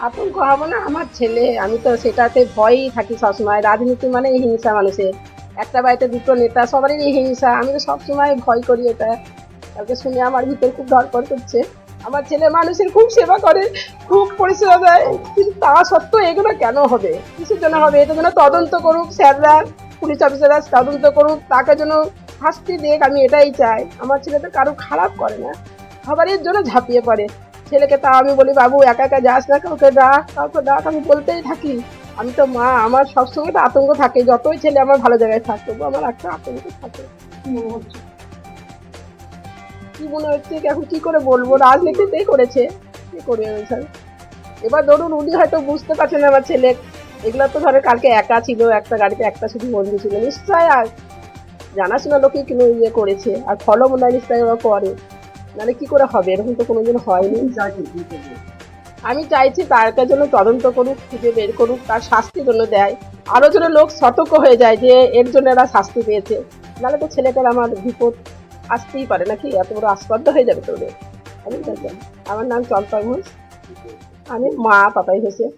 আতঙ্ক হবো না, আমার ছেলে, আমি তো সেটাতে ভয়ই থাকি সবসময়। রাজনীতি মানে হিংসা মানুষের, একটা বাড়িতে দুটো নেতা, সবারই হিংসা, আমি তো সবসময় ভয় করি এটা। কালকে শুনে আমার ভিতর খুব ধরপড় করছে। আমার ছেলে মানুষের খুব সেবা করে, খুব পরিষেবা দেয়, কিন্তু তা সত্ত্বেও এগুলো কেন হবে, কিসের জন্য হবে? এটা যেন তদন্ত করুক স্যাররা, পুলিশ অফিসাররা তদন্ত করুক, তাকে যেন শাস্তি দেখ, আমি এটাই চাই। আমার ছেলে তো কারো খারাপ করে না, সবারই জন্য ঝাঁপিয়ে পড়ে। ছেলেকে তাও আমি বলি, বাবু একা একা যাস না, কাউকে ডাক, কাউকে ডাক, আমি বলতেই থাকি। আমি তো মা, আমার সবসময় তো আতঙ্ক থাকে, যতই ছেলে আমার ভালো জায়গায় থাক, তবু আমার একটা আতঙ্ক থাকে। কি মনে হচ্ছে এখন কি করে বলবো, রাজনীতিতেই করেছে, কি করে স্যার। এবার ধরুন উনি হয়তো বুঝতে পারছেন না আমার ছেলে, এগুলো তো ধরে কালকে একা ছিল, একটা গাড়িতে একটা শুধু বন্ধু ছিল, নিশ্চয় আর জানাশোনা লোকই কিন্তু ইয়ে করেছে, আর ফলো মনে হয় নিশ্চয়ই ওরা করে, নাহলে কি করে হবে, এরকম তো কোনোদিন হয়নি। আমি চাইছি তারটার জন্য তদন্ত করুক, খুঁজে বের করুক, তার শাস্তির জন্য দেয়, আরো যেন লোক সতর্ক হয়ে যায় যে এর জন্য এরা শাস্তি পেয়েছে, নাহলে তো ছেলেটার আমার বিপদ আসতেই পারে নাকি, এত বড় আস্পর্ধা হয়ে যাবে তোদের। আমি আমার নাম চম্পা ঘোষ, আমি মা পাপাই ঘোষের।